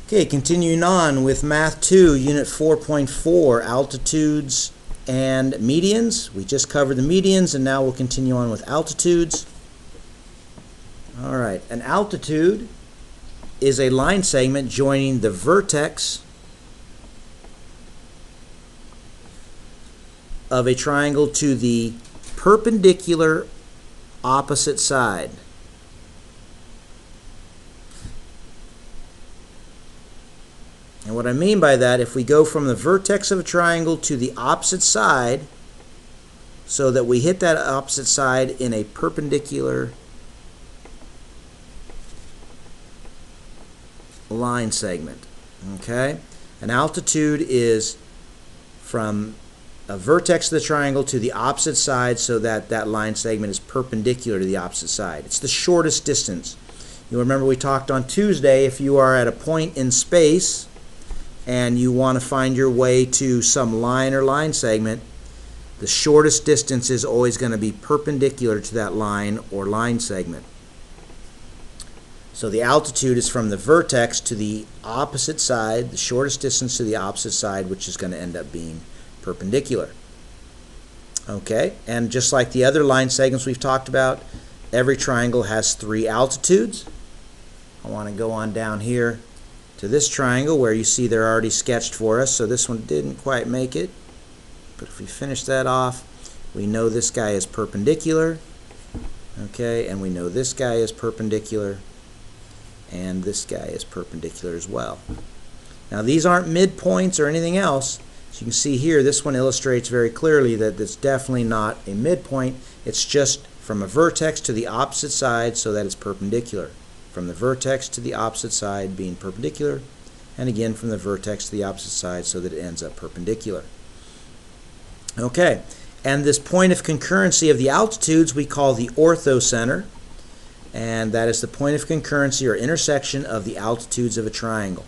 Okay, continuing on with Math 2, Unit 4.4, altitudes and medians. We just covered the medians and now we'll continue on with altitudes. Alright, an altitude is a line segment joining the vertex of a triangle to the perpendicular opposite side. And what I mean by that, if we go from the vertex of a triangle to the opposite side, so that we hit that opposite side in a perpendicular line segment. Okay? An altitude is from a vertex of the triangle to the opposite side so that that line segment is perpendicular to the opposite side. It's the shortest distance. You'll remember we talked on Tuesday, if you are at a point in space and you want to find your way to some line or line segment, the shortest distance is always going to be perpendicular to that line or line segment. So the altitude is from the vertex to the opposite side, the shortest distance to the opposite side, which is going to end up being perpendicular. Okay, and just like the other line segments we've talked about, every triangle has 3 altitudes. I want to go on down here to this triangle where you see they're already sketched for us, so this one didn't quite make it. But if we finish that off, we know this guy is perpendicular. Okay, and we know this guy is perpendicular, and this guy is perpendicular as well. Now these aren't midpoints or anything else. So you can see here, this one illustrates very clearly that it's definitely not a midpoint. It's just from a vertex to the opposite side so that it's perpendicular. From the vertex to the opposite side being perpendicular, and again from the vertex to the opposite side so that it ends up perpendicular. Okay, and this point of concurrency of the altitudes we call the orthocenter, and that is the point of concurrency or intersection of the altitudes of a triangle.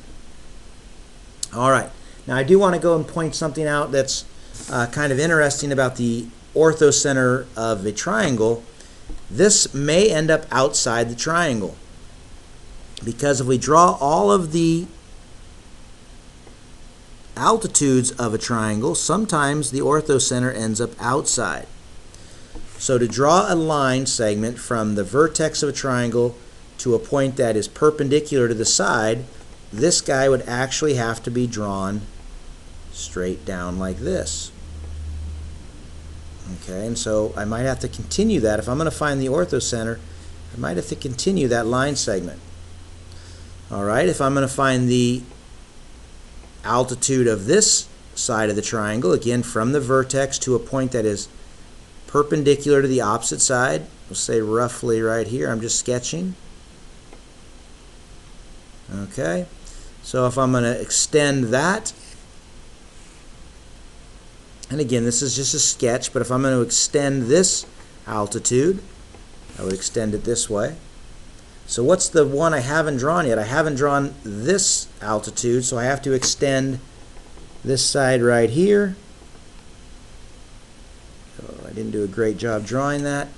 Alright, now I do want to go and point something out that's kind of interesting about the orthocenter of a triangle. This may end up outside the triangle, because if we draw all of the altitudes of a triangle, sometimes the orthocenter ends up outside. So to draw a line segment from the vertex of a triangle to a point that is perpendicular to the side, this guy would actually have to be drawn straight down like this. Okay, and so I might have to continue that. If I'm going to find the orthocenter, I might have to continue that line segment. Alright, if I'm going to find the altitude of this side of the triangle, again from the vertex to a point that is perpendicular to the opposite side, we'll say roughly right here, I'm just sketching. Okay, so if I'm going to extend that, and again this is just a sketch, but if I'm going to extend this altitude, I would extend it this way. So what's the one I haven't drawn yet? I haven't drawn this altitude, so I have to extend this side right here. So I didn't do a great job drawing that.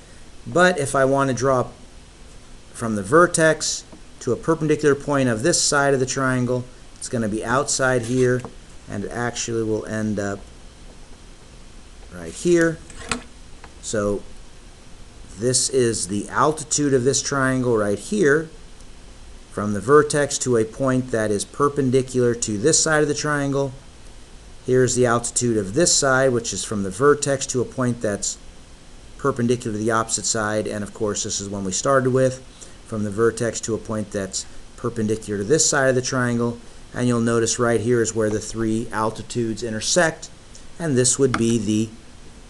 But if I want to draw from the vertex to a perpendicular point of this side of the triangle, it's going to be outside here, and it actually will end up right here. So this is the altitude of this triangle right here, from the vertex to a point that is perpendicular to this side of the triangle. Here's the altitude of this side, which is from the vertex to a point that's perpendicular to the opposite side, and of course this is one we started with, from the vertex to a point that's perpendicular to this side of the triangle. And you'll notice right here is where the 3 altitudes intersect, and this would be the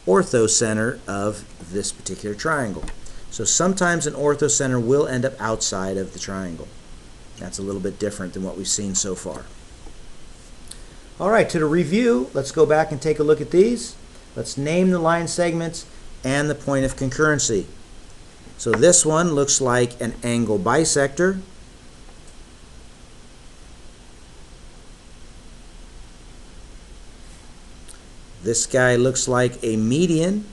orthocenter of this particular triangle. So sometimes an orthocenter will end up outside of the triangle. That's a little bit different than what we've seen so far. Alright, to the review, let's go back and take a look at these. Let's name the line segments and the point of concurrency. So this one looks like an angle bisector. This guy looks like a median.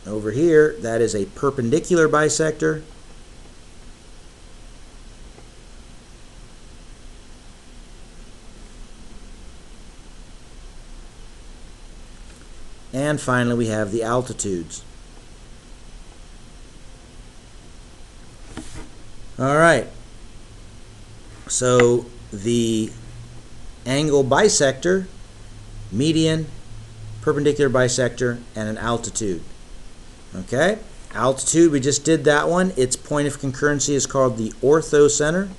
Over here, that is a perpendicular bisector. And finally, we have the altitudes. All right. So the angle bisector, median, perpendicular bisector, and an altitude. Okay? Altitude, we just did that one. Its point of concurrency is called the orthocenter.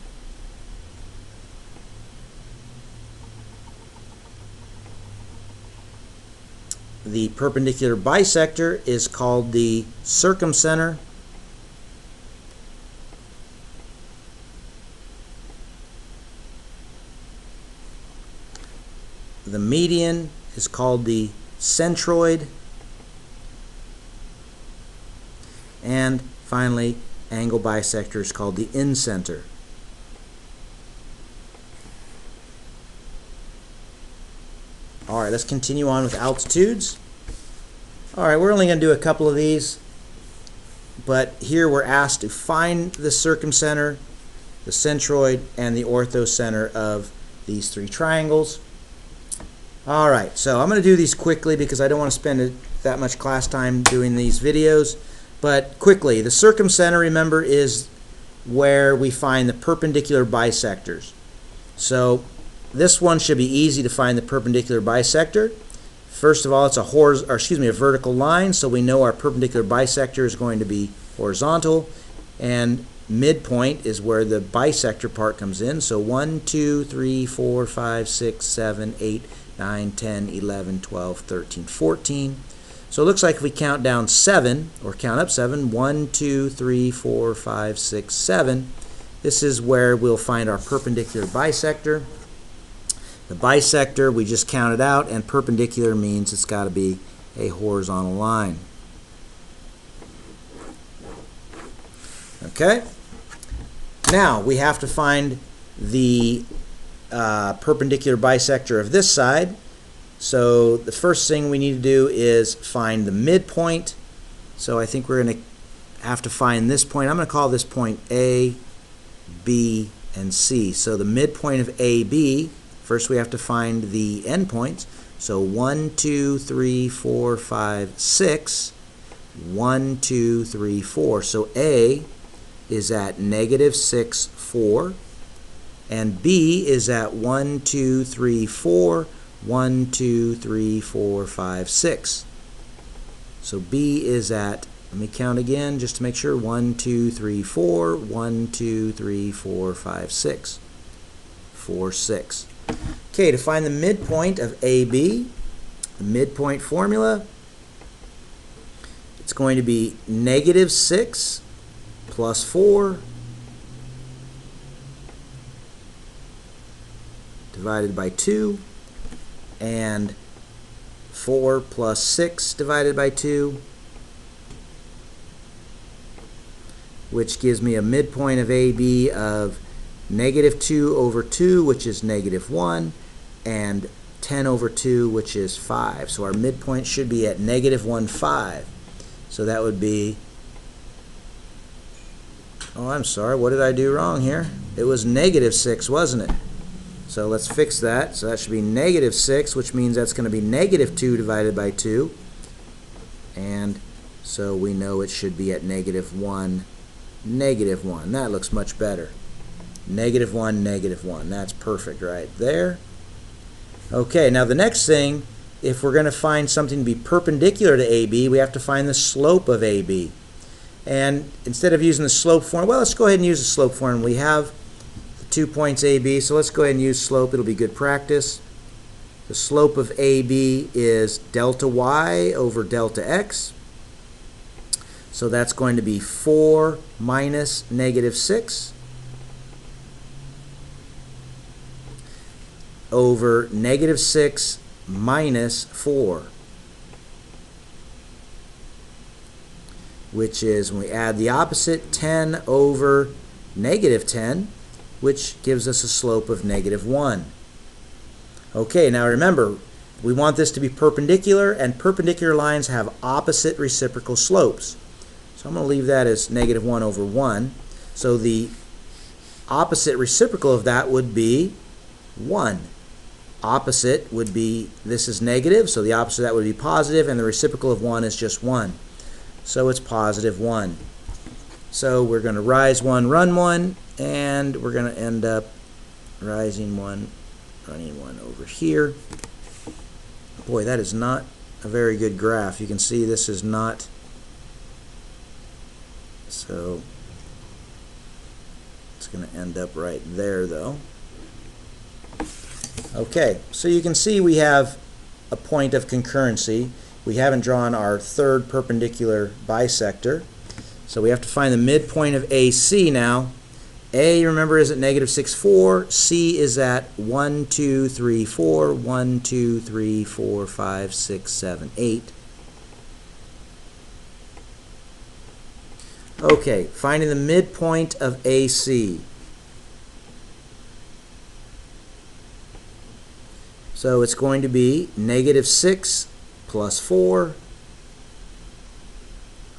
The perpendicular bisector is called the circumcenter. The median is called the centroid. And finally, angle bisector is called the incenter. All right, let's continue on with altitudes. All right, we're only going to do a couple of these, but here we're asked to find the circumcenter, the centroid, and the orthocenter of these three triangles. All right, so I'm going to do these quickly because I don't want to spend that much class time doing these videos. But quickly, the circumcenter, remember, is where we find the perpendicular bisectors. So this one should be easy to find the perpendicular bisector. First of all, it's a vertical line, so we know our perpendicular bisector is going to be horizontal, and midpoint is where the bisector part comes in. So 1, 2, 3, 4, 5, 6, 7, 8, 9, 10, 11, 12, 13, 14. So it looks like if we count down 7, or count up 7, 1, 2, 3, 4, 5, 6, 7, this is where we'll find our perpendicular bisector. The bisector, we just counted out, and perpendicular means it's got to be a horizontal line. Okay? Now, we have to find the perpendicular bisector of this side. So the first thing we need to do is find the midpoint. So I think we're going to have to find this point. I'm going to call this point A, B, and C. So the midpoint of AB, first we have to find the endpoints. So 1, 2, 3, 4, 5, 6. 1, 2, 3, 4. So A is at -6, 4. And B is at 1, 2, 3, 4. 1, 2, 3, 4, 5, 6. So B is at, let me count again just to make sure, 1, 2, 3, 4, 1, 2, 3, 4, 5, 6. 4, 6. Okay, to find the midpoint of AB, the midpoint formula, it's going to be -6 plus 4 divided by 2. And 4 plus 6 divided by 2, which gives me a midpoint of AB of -2 over 2, which is -1, and 10 over 2, which is 5. So our midpoint should be at -1, 5. So that would be, oh, I'm sorry, what did I do wrong here? It was -6, wasn't it? So let's fix that. So that should be -6, which means that's going to be -2 divided by 2. And so we know it should be at -1, -1. That looks much better. -1, -1. That's perfect right there. Okay, now the next thing, if we're going to find something to be perpendicular to AB, we have to find the slope of AB. And instead of using the slope formula, well, let's go ahead and use the slope formula. We have 2 points AB, so let's go ahead and use slope. It'll be good practice. The slope of AB is delta y over delta x. So that's going to be 4 minus -6 over -6 minus 4, which is, when we add the opposite, 10 over -10, which gives us a slope of -1. Okay, now remember, we want this to be perpendicular, and perpendicular lines have opposite reciprocal slopes. So I'm going to leave that as -1 over 1. So the opposite reciprocal of that would be 1. opposite would be, this is negative, so the opposite of that would be positive, and the reciprocal of 1 is just 1. So it's positive 1. So we're going to rise 1, run 1, and we're going to end up rising 1, running 1 over here. Boy, that is not a very good graph. You can see this is not, so it's going to end up right there though. Okay, so you can see we have a point of concurrency. We haven't drawn our third perpendicular bisector, so we have to find the midpoint of AC now. A, remember, is at negative 6, 4. C is at 1, 2, 3, 4. 1, 2, 3, 4, 5, 6, 7, 8. Okay, finding the midpoint of AC. So it's going to be negative 6 plus 4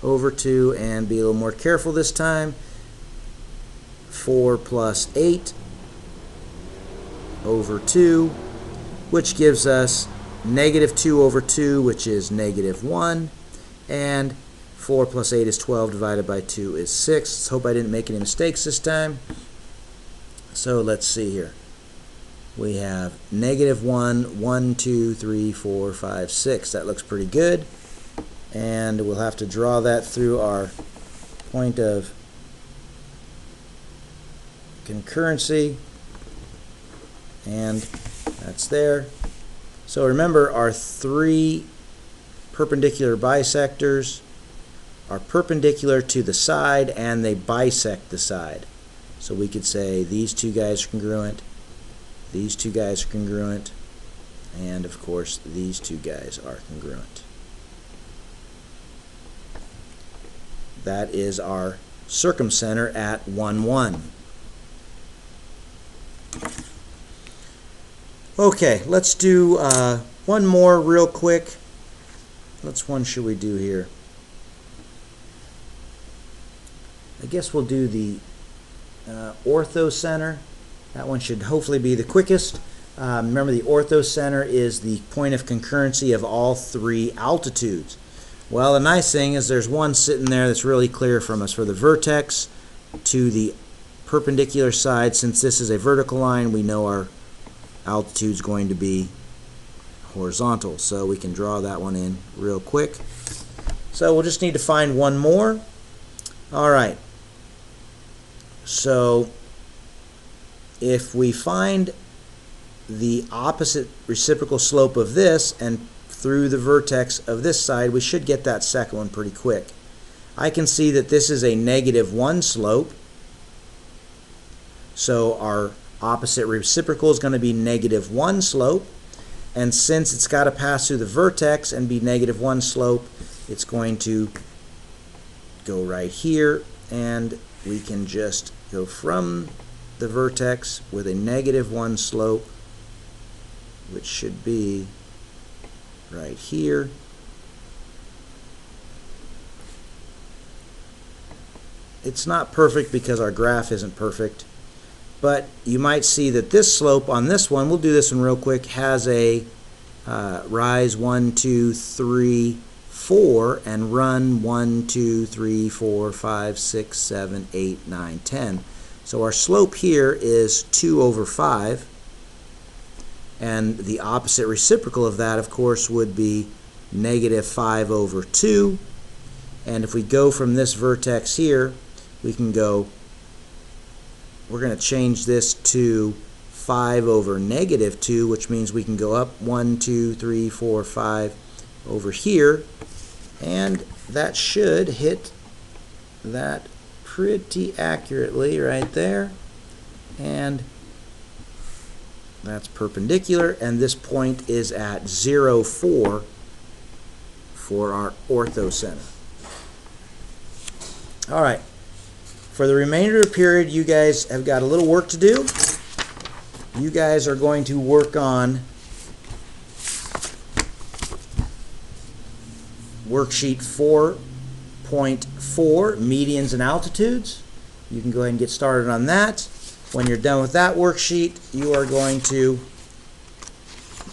over 2, and be a little more careful this time. 4 plus 8 over 2, which gives us negative 2 over 2, which is negative 1, and 4 plus 8 is 12, divided by 2 is 6. Let's hope I didn't make any mistakes this time. So let's see here. We have negative 1, 1, 2, 3, 4, 5, 6. That looks pretty good. And we'll have to draw that through our point of concurrency. And that's there. So remember, our three perpendicular bisectors are perpendicular to the side and they bisect the side. So we could say these two guys are congruent, these two guys are congruent, and of course these two guys are congruent. That is our circumcenter at 1, 1. Okay, let's do one more real quick. Which one should we do here? I guess we'll do the orthocenter. That one should hopefully be the quickest. Remember, the orthocenter is the point of concurrency of all three altitudes. Well, the nice thing is there's one sitting there that's really clear from us. For the vertex to the perpendicular side, since this is a vertical line, we know our altitude is going to be horizontal. So we can draw that one in real quick. So we'll just need to find one more. All right. So if we find the opposite reciprocal slope of this and through the vertex of this side, we should get that second one pretty quick. I can see that this is a negative 1 slope. So our opposite reciprocal is going to be negative 1 slope. And since it's got to pass through the vertex and be negative 1 slope, it's going to go right here, and we can just go from the vertex with a negative 1 slope, which should be right here. It's not perfect because our graph isn't perfect, but you might see that this slope on this one, we'll do this one real quick, has a rise 1, 2, 3, 4 and run 1, 2, 3, 4, 5, 6, 7, 8, 9, 10. So our slope here is 2 over 5, and the opposite reciprocal of that, of course, would be negative 5 over 2. And if we go from this vertex here, we can go, we're going to change this to 5 over negative 2, which means we can go up 1, 2, 3, 4, 5 over here, and that should hit that pretty accurately right there, and that's perpendicular, and this point is at 0, 4 for our orthocenter. All right. For the remainder of the period, you guys have got a little work to do. You guys are going to work on worksheet 4.4, medians and altitudes. You can go ahead and get started on that. When you're done with that worksheet, you are going to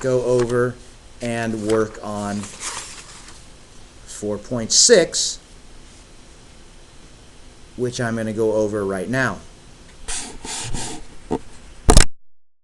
go over and work on 4.6, which I'm going to go over right now.